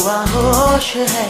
हुआ होश है।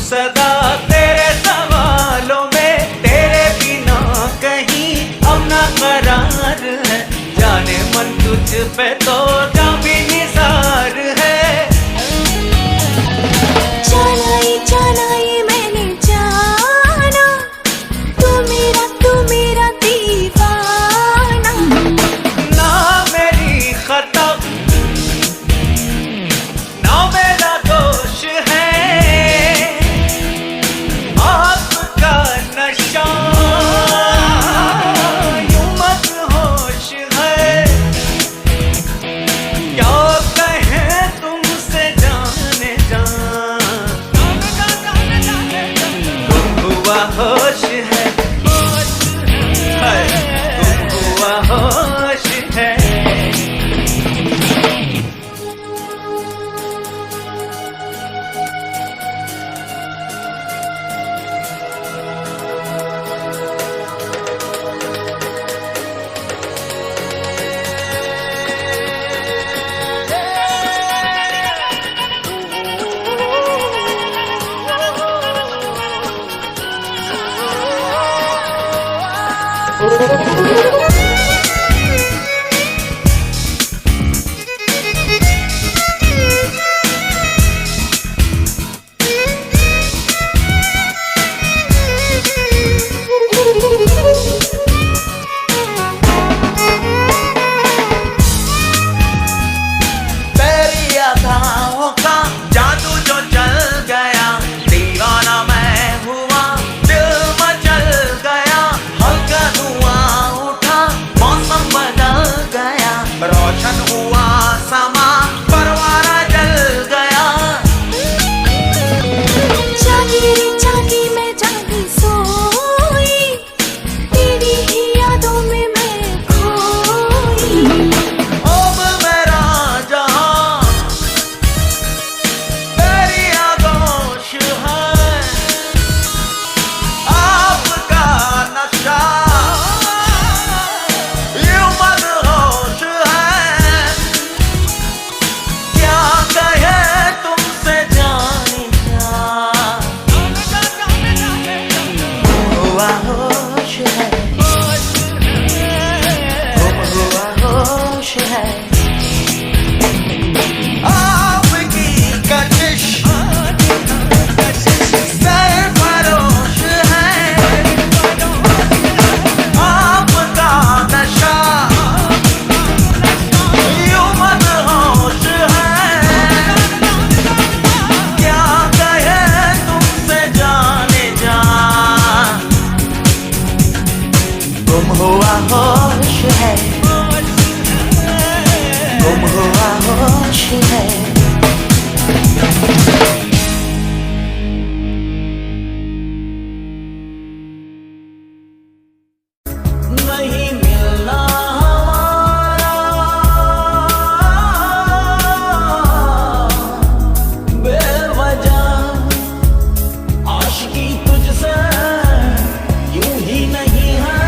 सदा तेरे सवालों में, तेरे बिना कहीं अब ना करार है। जाने मन तुझ पे तो जा भी निसार है। जाना ये मैंने जाना, तू मेरा दीवाना। ना मेरी खता ना मेरा दोष है, होश है, गुम हुआ होश है। तेरी अदाओं का जादू जो चल गया, दीवाना मैं हुआ, दिल मचल गया। हल्का धुआं उठा, मौसम बदल गया, रोशन हुआ समा, परवाना जल गया। जागी मैं जागी सोई, तेरी ही यादों में मैं खोई। अब मेरा जहां तेरी आगोश है, आपका नशा यूं मदहोश है। क्या कहे तुमसे जाने जा, हुआ होश है, गुम हुआ होश है। आपकी कशिश सरफरोश है, आपका नशा यूं मदहोश है। क्या कहे तुमसे जाने जा, गुम हुआ होश है, गुम हुआ होश है। नहीं मिलना बेवजह, आशिकी तुझसे यूं ही नहीं है।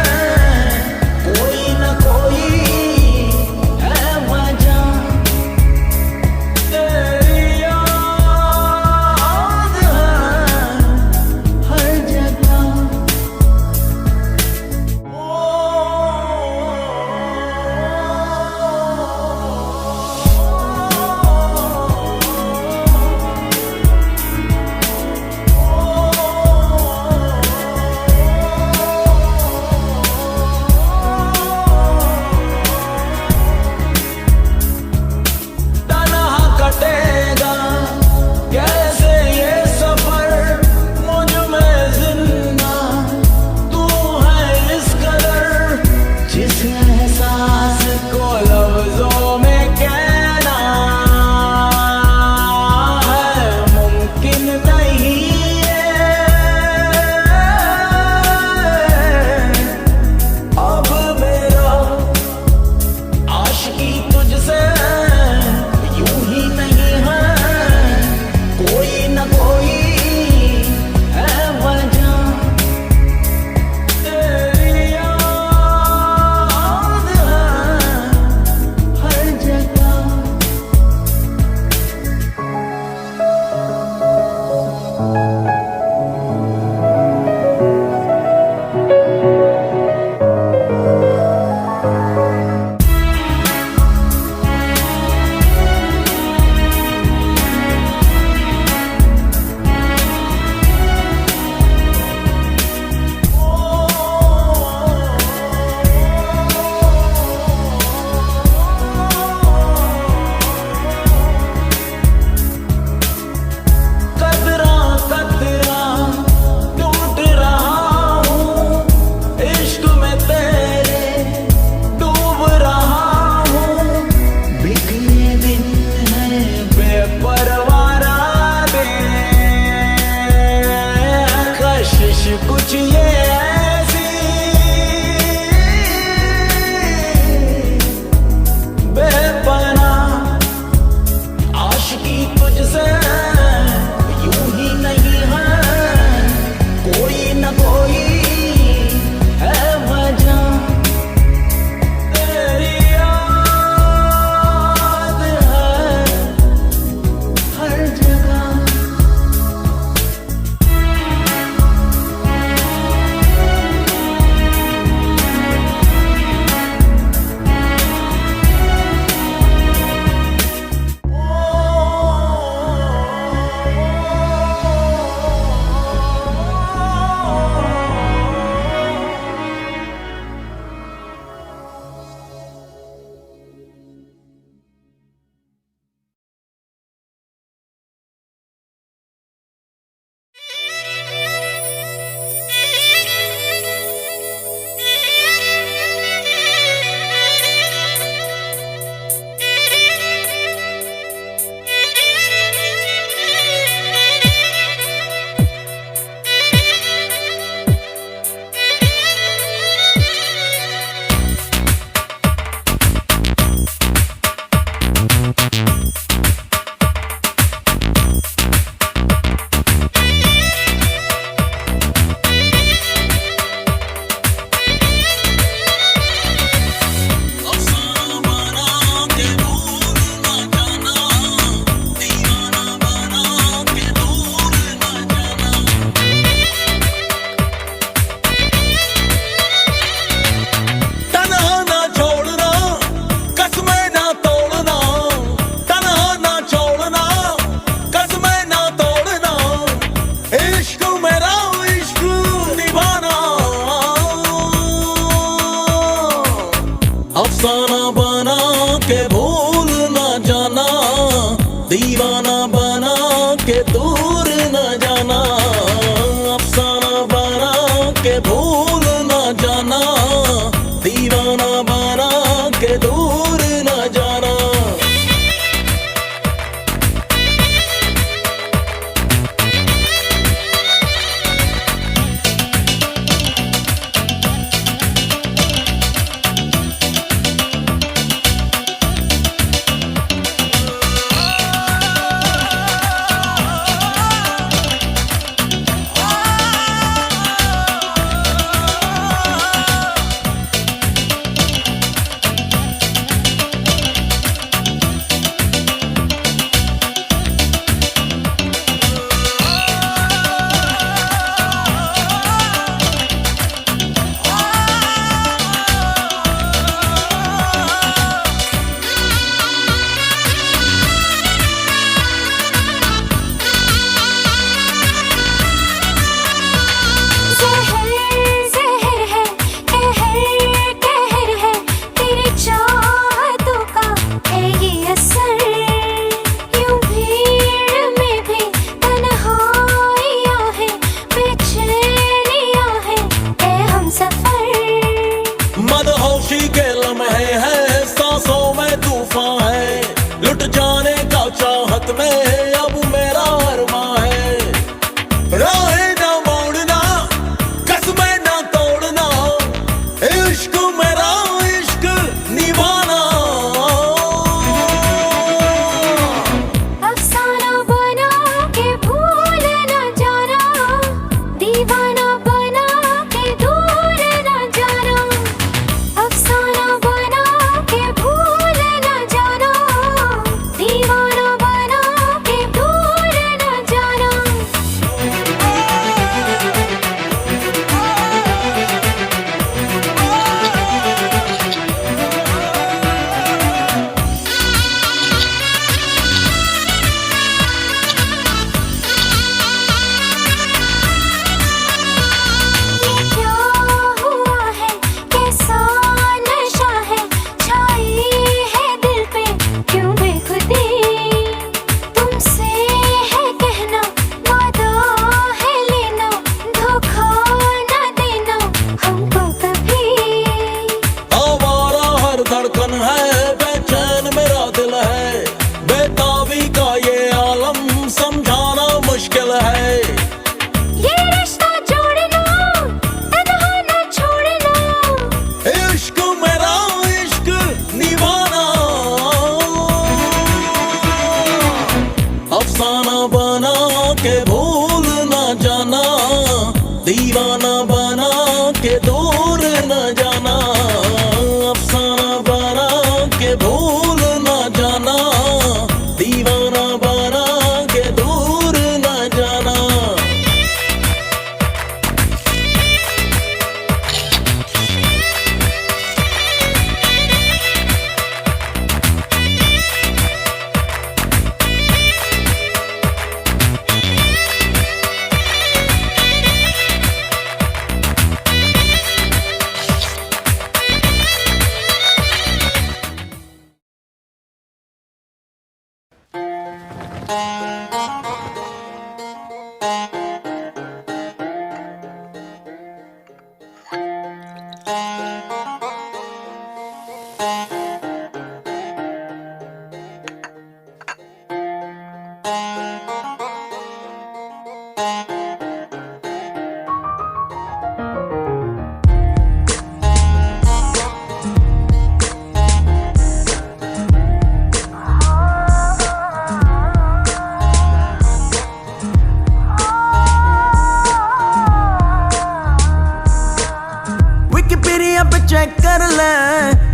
विकिपीडिया पे चेक कर ले,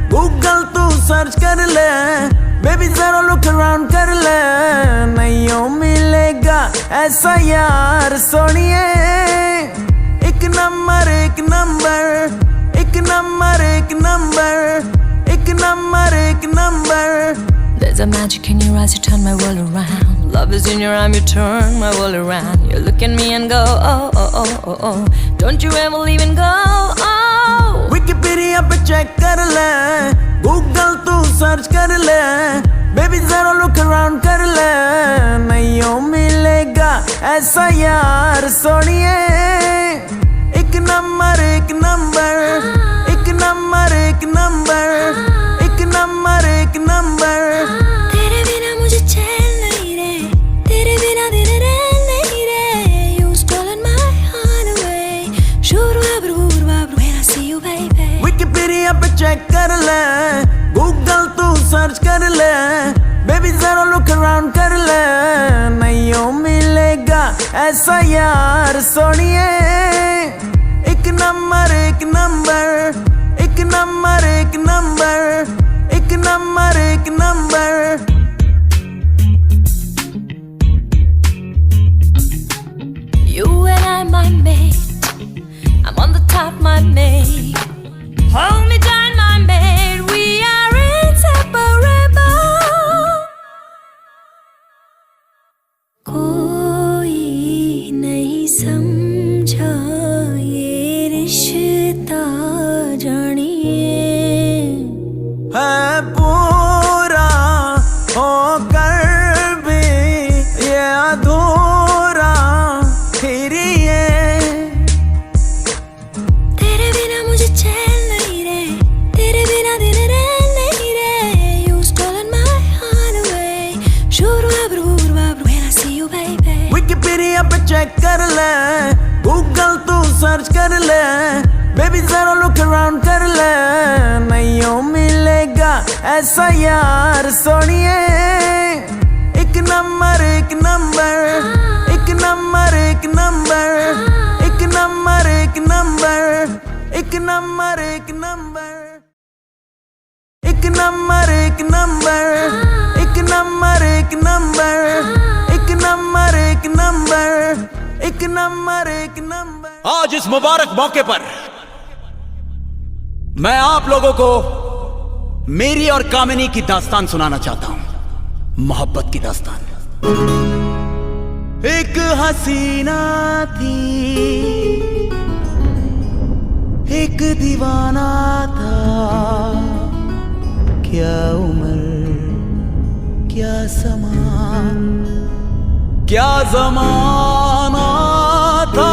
गूगल तू सर्च कर ले, बेबी जरा लुक अराउंड कर ले, नहीं मिलेगा ऐसा यार सोनिए। एक नंबर एक नंबर, एक नंबर एक नंबर, एक नंबर एक number. There's a magic in your eyes, you turn my world around. Love is in your arm, you turn my world around. You look at me and go, oh, oh, oh, oh, oh. Don't you ever leave and go, oh. Wikipedia पे check कर ले, Google तू search कर ले, baby जरा look around कर ले, नहीं मिलेगा ऐसा यार सोनिए। एक नंबर एक नंबर, एक नंबर एक नंबर, एक नंबर एक नंबर। तेरे बिना मुझे चैन नहीं रे, तेरे बिना दिन रैन नहीं रे। You stolen my heart away. Shuru abru abru when I see you baby. Wikipedia पे चेक कर ले, गूगल तू सर्च कर ले, बेबी जरा लुक अराउंड कर ले, नहीं मिलेगा ऐसा यार सोनिए। एक नंबर एक नंबर, एक नंबर एक नंबर, एक नंबर एक number. You and I, my mate. I'm on the top, my mate. Hold me down, my mate. We are inseparable. कोई नहीं समझा ये रिश्ता जानिए। है पूरा होकर भी ये अधूरा फिर ये। तेरे बिना मुझे चैन नहीं रे, तेरे बिना दिन रैन नहीं रे। You stolen my heart away. Shuru abru abru when I see you baby. Wikipedia पे चेक कर ले, गूगल तू सर्च कर ले, बेबी जरा लुक अराउंड कर ले, नहीं मिलेगा ऐसा यार सोनिए। एक नंबर एक नंबर, एक नंबर एक नंबर, एक नंबर एक नंबर, एक नंबर एक नंबर, एक नंबर एक नंबर, एक नंबर एक नंबर, एक नंबर एक नंबर, एक नंबर एक नंबर। आज इस मुबारक मौके पर मैं आप लोगों को मेरी और कामिनी की दास्तान सुनाना चाहता हूं, मोहब्बत की दास्तान। एक हसीना थी, एक दीवाना था, क्या उम्र क्या समा, क्या जमाना था।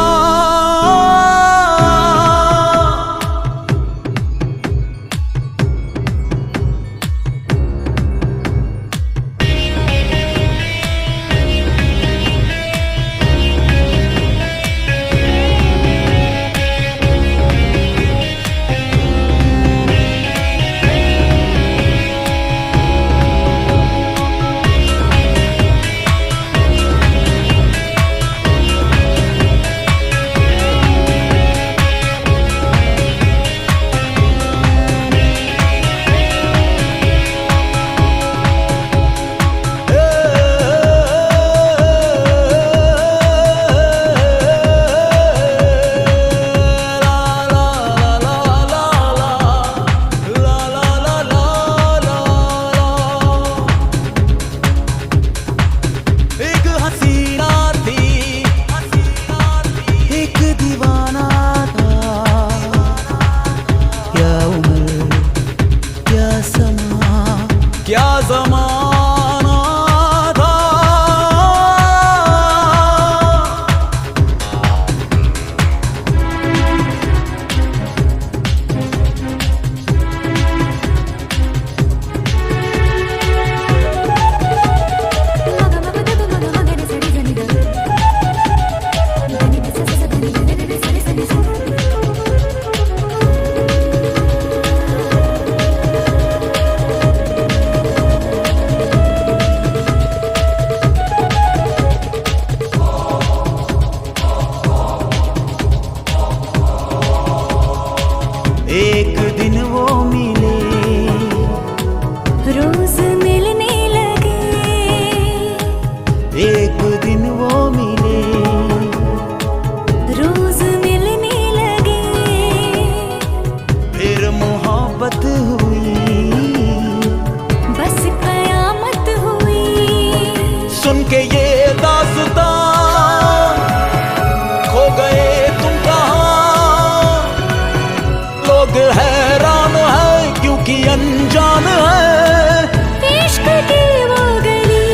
लोग हैरान है क्योंकि अनजान है। इश्क की वो गली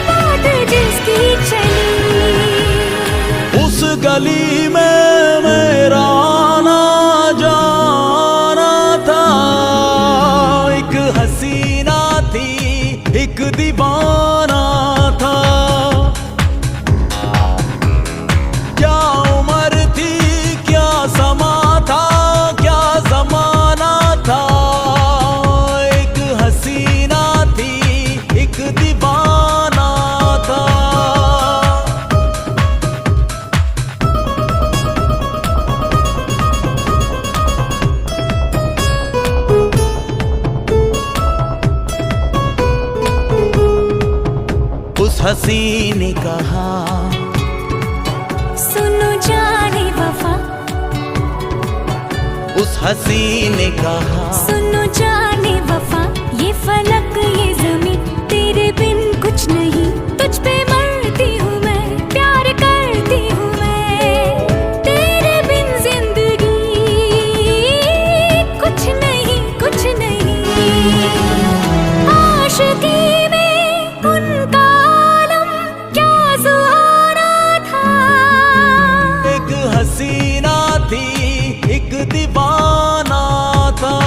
बात जिसकी चली, उस गली में मेरा आना जाना था। एक हसीना थी एक दीवाना था, क्या उम्र थी क्या समा था क्या जमाना था। एक हसीना थी एक दीवाना था। उस हसी ने कहा सुनो जाने वफा, उस हसी ने कहा सुनो जाने वफा, ये फलक ये ज़मीं तेरे बिन कुछ नहीं। तुझ पे मरती हूँ मैं, प्यार करती हूँ मैं, तेरे बिन जिंदगी कुछ नहीं कुछ नहीं। आशिकी में उनका आलम क्या सुहाना था। एक हसीना थी एक दीवाना था,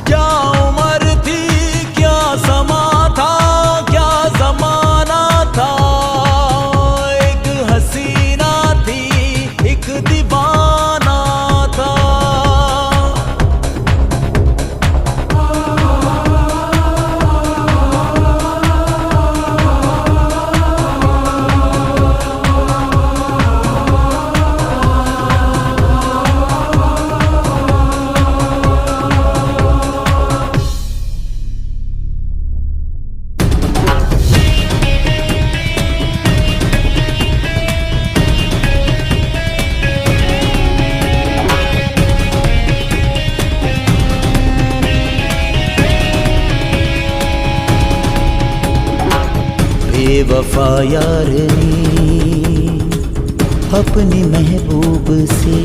क्या उम्र थी क्या समा था क्या जमाना था। एक हसीना थी एक दीवाना था। बेवफा यार ने अपने महबूब से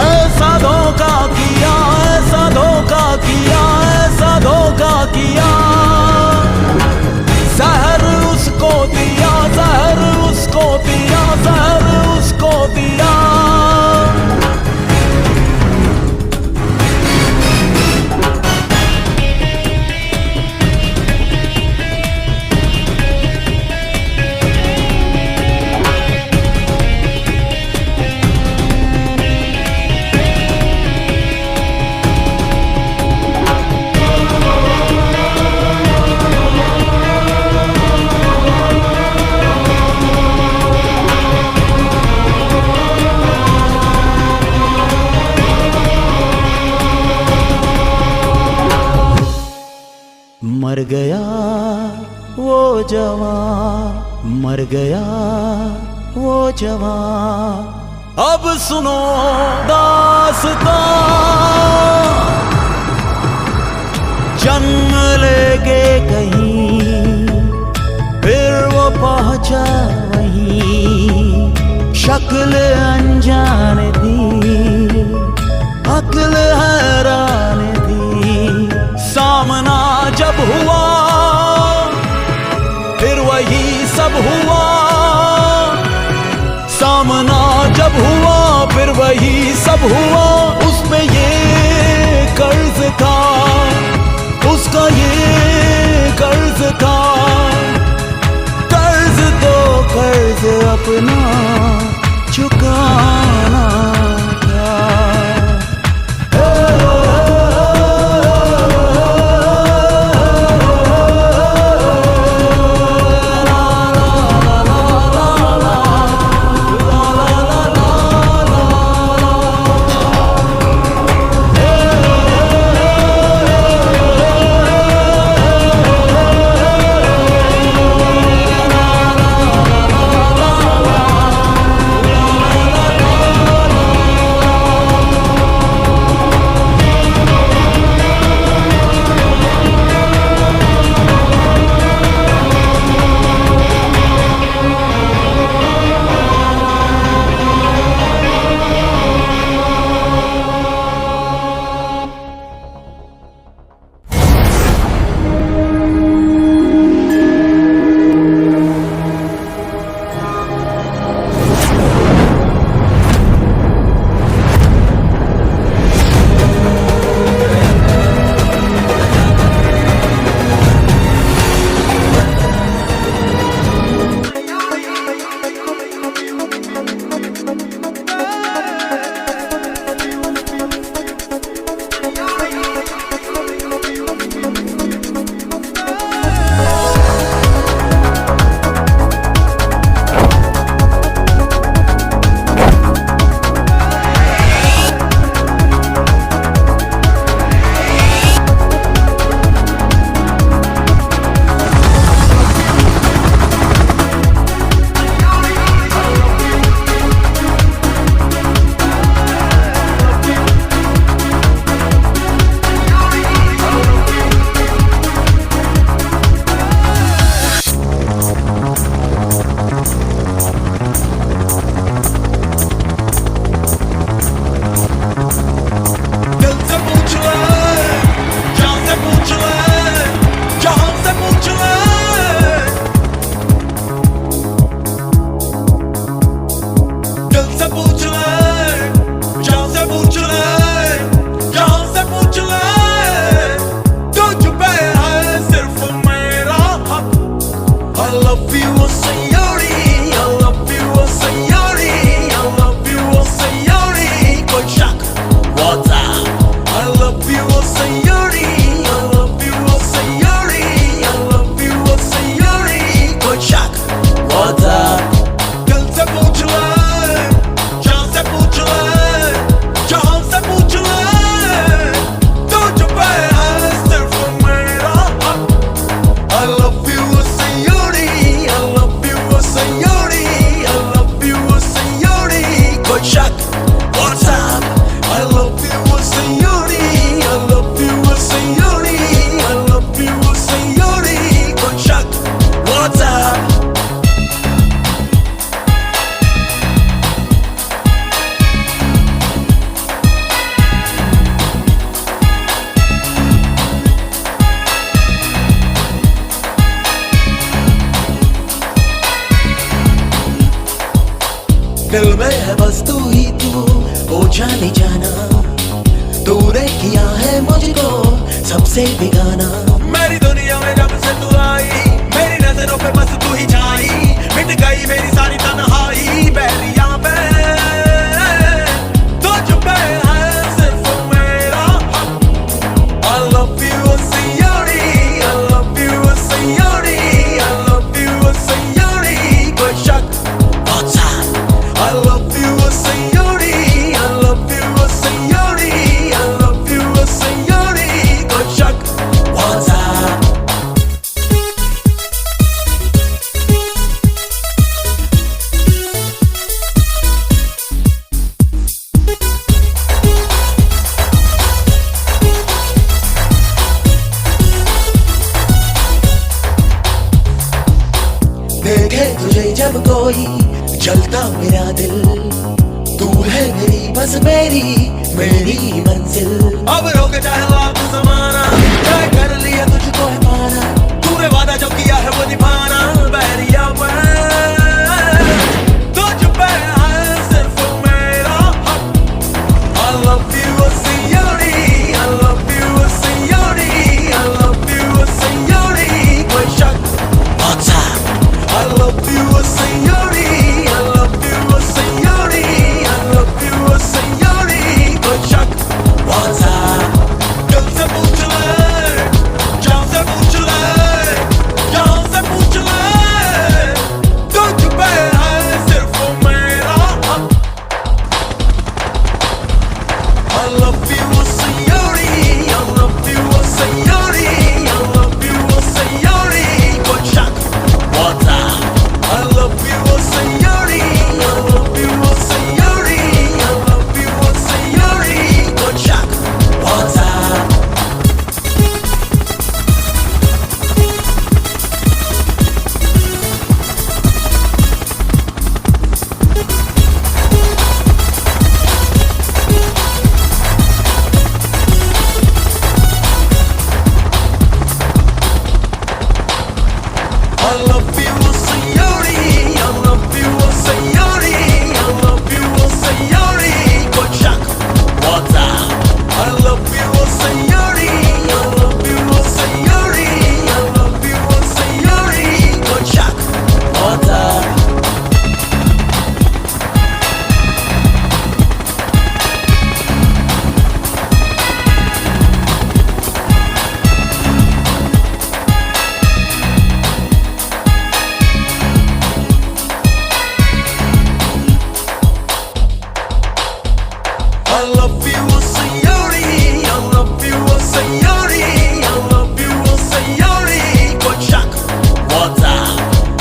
ऐसा धोखा किया ऐसा धोखा किया ऐसा धोखा किया। जहर उसको दिया जहर उसको दिया जहर उसको दिया। मर गया वो जवान मर गया वो जवान। अब सुनो दास्तां जन्म लेके कहीं फिर वो पहुंचा वहीं। शक्ल अनजान थी अक्ल हैरान थी। सामना जब हुआ फिर वही सब हुआ। सामना जब हुआ फिर वही सब हुआ। उसमें ये कर्ज था उसका ये कर्ज था। कर्ज तो कर्ज अपना चुकाना था। दिल में है बस तू ही तू, ओ जाने जाना, तूने किया है मुझको सबसे बेगाना। मेरी दुनिया में जब से तू आई, मेरी नजरों पे बस तू ही छाई, मिट गई मेरी सारी तन्हाई। बैरिया पे तुझ पे है सिर्फ मेरा हक। I love you सियोरी, I love you सियोरी, I love you सियोरी, कोई शक I love you सियोरी, I love you सियोरी, I love you सियोरी, कोई शक What's up? देखे तुझे जब कोई जलता मेरा दिल, तू है मेरी बस मेरी मंजिल। अब रोक चाहे लाख ज़माना, तय कर लिया तुझको है पाना, तूने वादा जो किया है वो निभाना। बैरिया पे तुझ पे है सिर्फ मेरा हक। I love you सियोरी, I love you सियोरी, I love you सियोरी, कोई शक What's up? I love you सियोरी, I love you सियोरी, I love you सियोरी, कोई शक What's up? दिल से पूछ ले, जान से पूछ ले, जान से पूछ ले, तुझ पे है सिर्फ मेरा हक। I love you सियोरी, I love you सियोरी, I love you सियोरी, कोई शक What's up? I love you सियोरी, I love you सियोरी, I love you सियोरी, कोई शक What's up? I love you सियोरी, I love you सियोरी, I love you सियोरी, कोई शक What's up? I love you सियोरी, I love you सियोरी, I love you सियोरी, कोई शक What's up? I love you सियोरी, I love you सियोरी, I love you सियोरी, कोई शक What's up?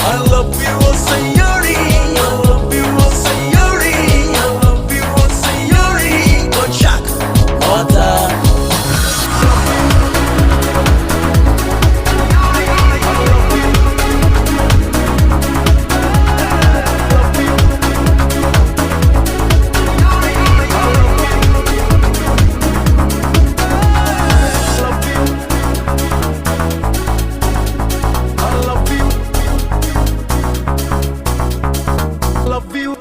I love you सियोरी, I love you सियोरी, I love you सियोरी, कोई शक What's up? love you.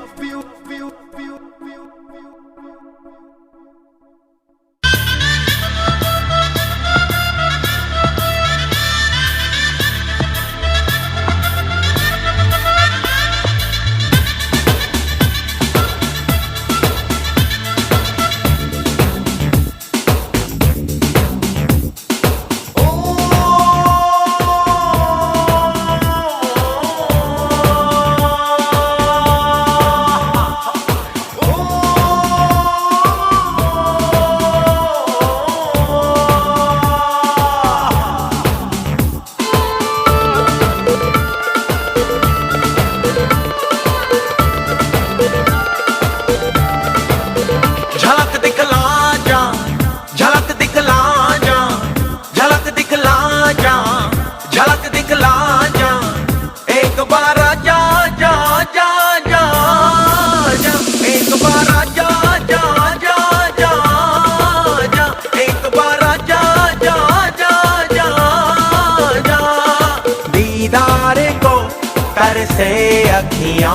से अखियां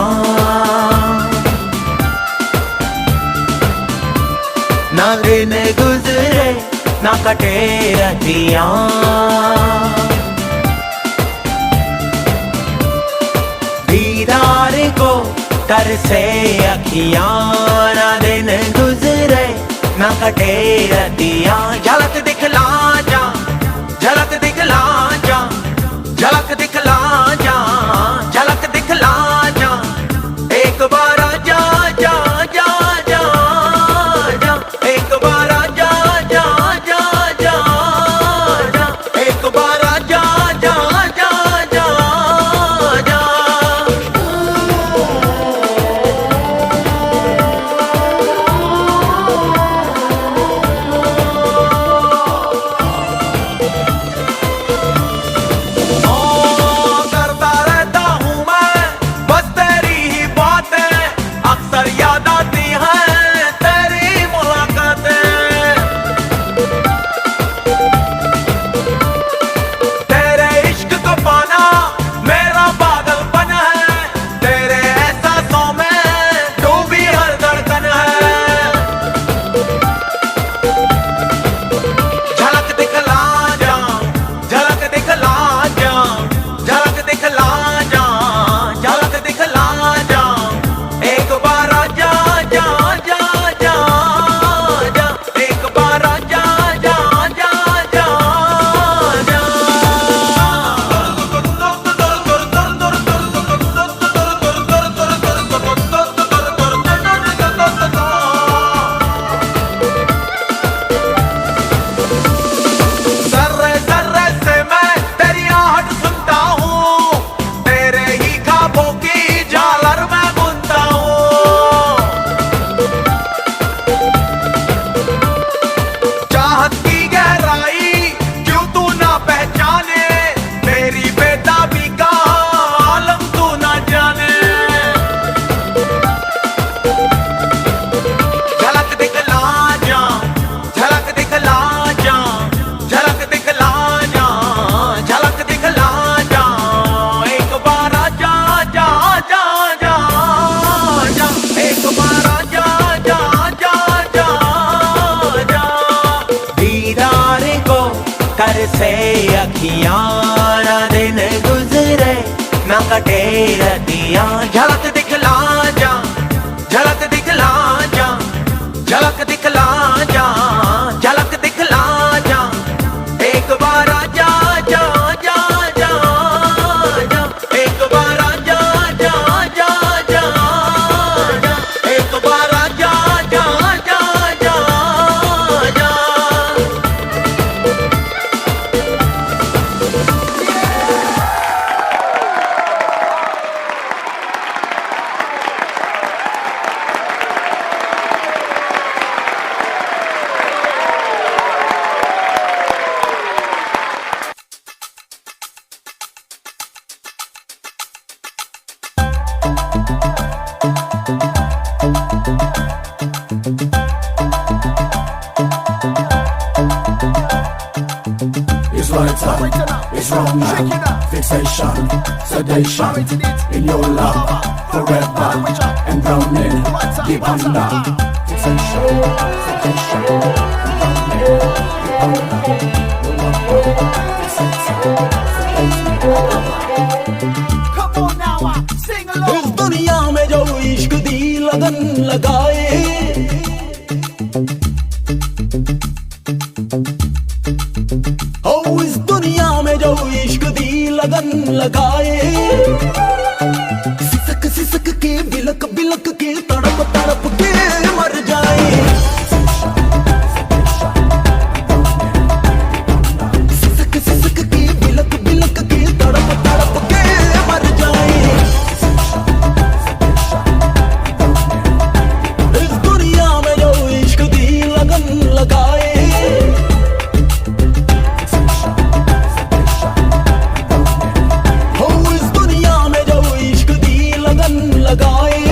दिन गुजरे ना कटे रतियां, दीदार को तरसे अखियां, ना दिन गुजरे ना कटे रतियां। झलक दिखला जा, झलक दिखला जा, झलक दिखला जा, झलक दिखला जा, एक बार आजा जा जा जा जा, एक बार आजा जा जा जा जा, एक बार आजा जा जा जा जा। करता रहता हूँ मैं बस तेरी ही बातें, अक्सर याद आती हैं तेरी मुलाकातें। तेरे इश्क को पाना मेरा पागलपन है, तेरे एहसासों में डूबी हर धड़कन है। झलक दिखला जा, झलक दिखला जा, झलक दिखला जा, झलक दिखला जा, एक बार आजा जा जा जा जा, एक बार आजा जा जा जा जा। जर्रे जर्रे से मैं तेरी आहट सुनता हूँ, तेरे ही ख्वाबों की झालर मैं बुनता हूँ। चाहत की गहराई क्यों तू ना पहचाने, मेरी बेताबी का आलम तू ना जाने। झलक दिखला जा, झलक दिखला जा, झलक दिखला जा, झलक दिखला जा, एक बार आजा जा जा जा जा, एक बार आजा जा जा जा जा। दीदार को तरसे अखियां, ना दिन गुजरे ना कटे रतियां। झलक दिखला जा, झलक दिखला जा, झलक दिखला जा, झलक दिखला जा, एक बार आजा जा जा जा जा, एक बार आजा जा जा जा जा, एक बार आजा जा जा जा जा। It's right time, it's wrong now. Fixation, sedation, in your love, forever, and drowning, deep under. Fixation, sedation, and drowning, deep under. Fixation, Come on now, sing along. इस दुनिया में जो इश्क दी लगन लगाए, ओ इस दुनिया में जो इश्क दी लगन लगाए, सिसक सिसक के बिलक बिलक के तड़प तड़प के मर जाए। सिसक सिसक के बिलक बिलक के तड़प तड़प के मर जाए। इस दुनिया में जो इश्क दी लगन लगाए, हो इस दुनिया में जो इश्क दी लगन लगाए,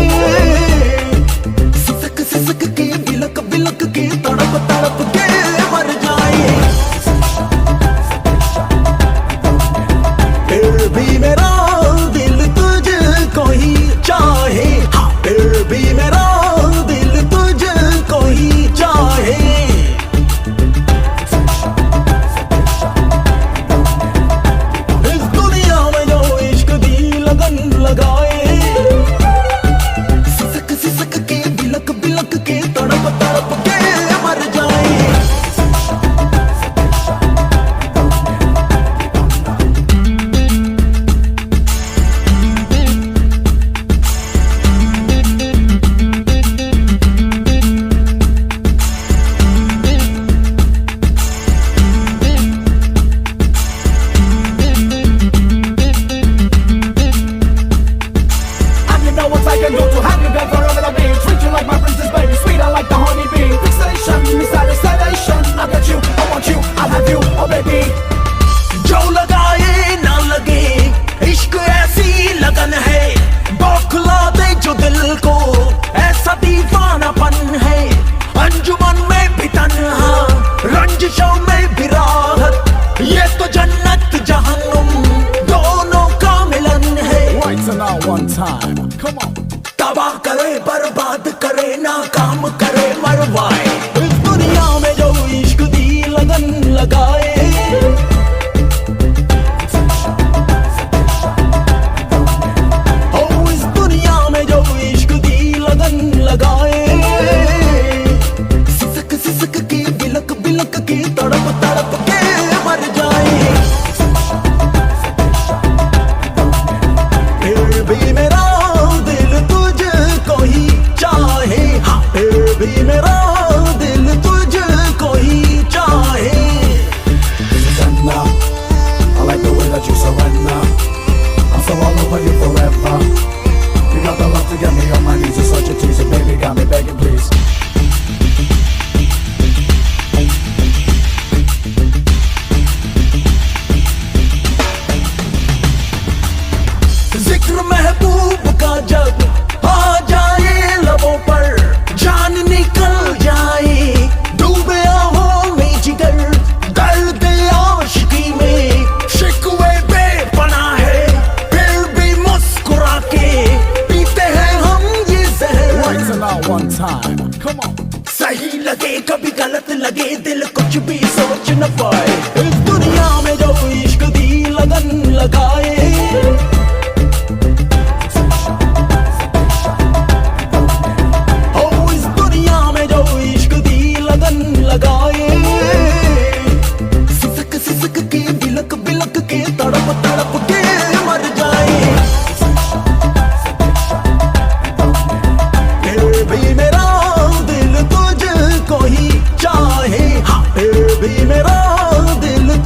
लगन लगाए, सिसक सिसक के बिलक बिलक के तड़प तड़प के मर जाए। फिर भी मेरा दिल तुझको ही चाहे, हाँ फिर भी मेरा दिल तुझको ही चाहे। Surrender. I like the way that you surrender. I'm so all over you forever. You got the love to get me on my knees. You're such a teaser, baby, got me begging, please. जिक्र महबूब का जब आ जाए लबों पर, जान निकल जाए, डूबे आहों में जिगर, दर्द आशिकी में शिकवे बेपनाह है, फिर भी मुस्कुरा के पीते हैं हम ये जहर। Once and not one time. Come on. सही लगे कभी गलत लगे, दिल कुछ भी सोच न पाए। इस दुनिया में जो इश्क दी लगन लगाए, ओ इस दुनिया में जो इश्क दी लगन लगाए, सिसक सिसक के बिलक बिलक के तड़प तड़प के मर जाए। फिर भी मेरा दिल तुझको ही चाहे, हाँ फिर भी मेरा दिल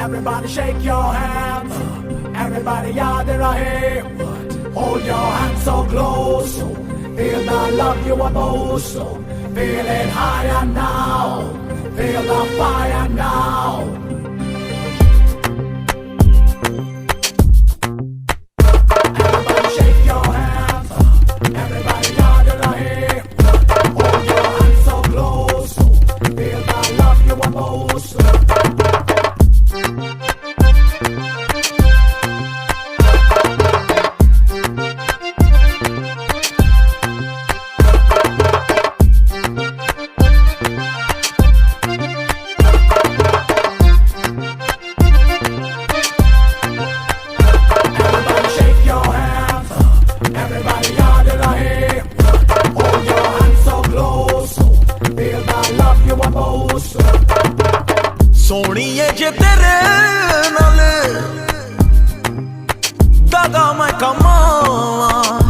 Everybody shake your hands. Everybody out there here. Hold your hands so close. Feel the love you are most. Feel it higher now. Feel the fire now. Everybody shake your hands. Everybody out there here. Hold your hands so close. Feel the love you are most. Everybody shake your hands. Everybody out there here. Hold your hands so close. Feel the love you are most. ਸੋਹਣੀਏ ਜੇ ਤੇਰੇ ਨਾਲ ਦਗਾ ਮੈਂ ਕਮਾਵਾਂ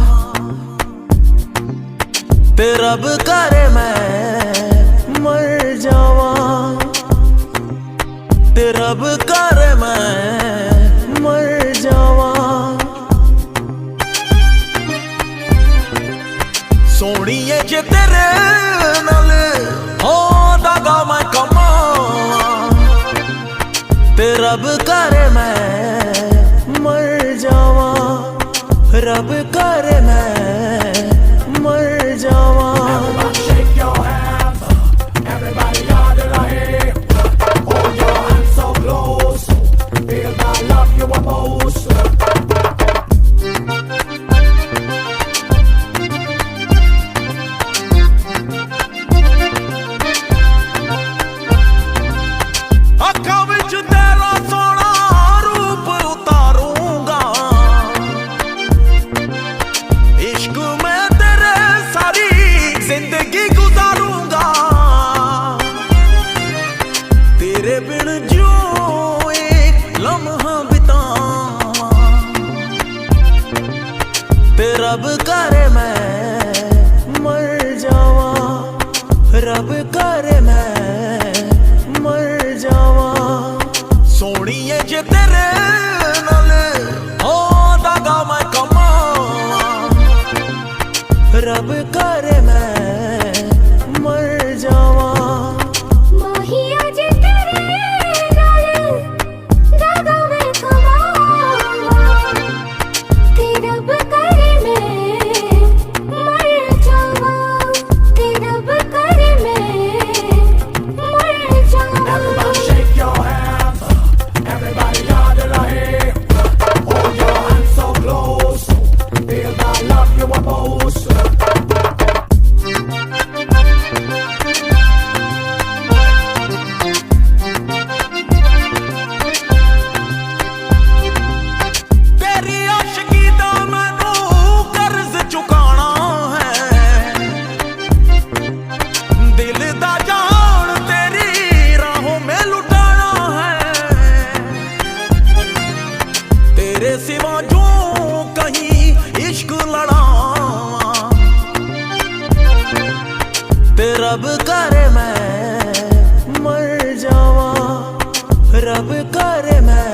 ਤੇ ਰੱਬ ਕਰੇ ਮੈਂ ਮਰ ਜਾਵਾਂ ਤੇ ਰੱਬ ਕਰੇ ਮੈਂ ਮਰ ਜਾਵਾਂ ਸੋਹਣੀਏ ਜੇ ਤੇਰੇ ਨਾਲ ਹੋ ਦਗਾ ਮੈਂ ਕਮਾਵਾਂ ਤੇ ਰੱਬ ਕਰੇ ਮੈਂ ਮਰ ਜਾਵਾਂ ਰੱਬ ਕਰੇ ਮੈਂ ਮਰ ਜਾਵਾਂ Everybody shake your hands. Everybody out there here. Hold your hands so close. Feel the love you are most. ਅੱਖਾਂ ਵਿੱਚ ਤੇਰਾ ਸੋਹਣਾ ਰੂਪ ਉਤਾਰੂੰਗਾ ਇਸ਼ਕ ਮੈਂ ਤੇਰੇ ਸਾਰੀ ਜ਼ਿੰਦਗੀ ਗੁਜ਼ਾਰੂੰਗਾ ਤੇਰੇ ਬਿਨ ਜਿਉਂ ਇੱਕ ਲਮਹਾ ਬਿਤਾਵਾਂ ਤੇ ਰੱਬ ਕਰੇ ਮੈਂ ਮਰ ਜਾਵਾਂ ਰੱਬ ਕਰੇ ਮੈਂ ਮਰ ਜਾਵਾਂ ਸੋਹਣੀਏ ਜੇ ਤੇਰੇ ਨਾਲ ਹੋ ਦਗਾ ਮੈਂ ਕਮਾਵਾਂ ਰੱਬ ਕਰੇ ਮੈਂ ਮਰ ਜਾਵਾਂ ਮਾਹੀਆ ਜੇ ਤੇਰੇ ਨਾਲ ਦਗਾ ਮੈਂ ਕਮਾਵਾਂ ਤੇ ਰੱਬ ਕਰੇ ਮੈਂ ਮਰ ਜਾਵਾਂ ਤੇ ਰੱਬ ਕਰੇ ਮੈਂ ਮਰ ਜਾਵਾਂ Everybody shake your hands. Everybody out there here. Hold your hands so close. Feel the love you are most. ਤੇਰੀ ਆਸ਼ਿਕੀ ਦਾ ਮੈਨੂੰ ਕਰਜ਼ ਚੁਕਾਣਾ ਹੈ ਦਿਲ ਦਾ ਜਾਨ ਤੇਰੀ ਰਾਹੋਂ ਮੈਂ ਲੁਟਾਣਾ ਹੈ ਤੇਰੇ ਸਿਵਾ ਜੋ ਕਹੀਂ ਇਸ਼ਕ ਲੜਾਵਾਂ ਤੇ ਰੱਬ ਕਰੇ ਮੈਂ ਮਰ ਜਾਵਾਂ ਰੱਬ ਕਰੇ ਮੈਂ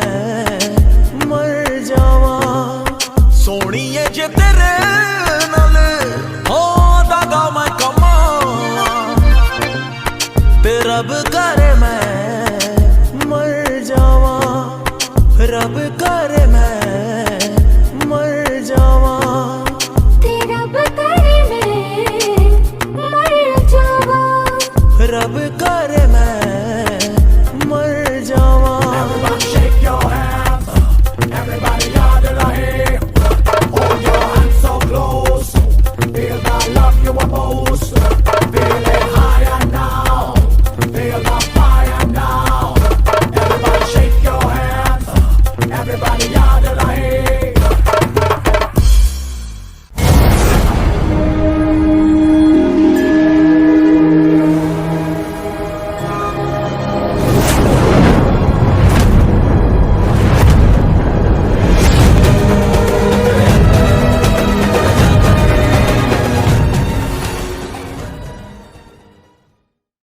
ਮਰ ਜਾਵਾਂ ਸੋਹਣੀਏ ਜੇ ਤੇਰੇ ਨਾਲ ਹੋ ਦਗਾ ਮੈਂ ਕਮਾਵਾਂ ਤੇ ਰੱਬ ਕਰੇ ਮੈਂ ਮਰ ਜਾਵਾਂ ਰੱਬ ਕਰੇ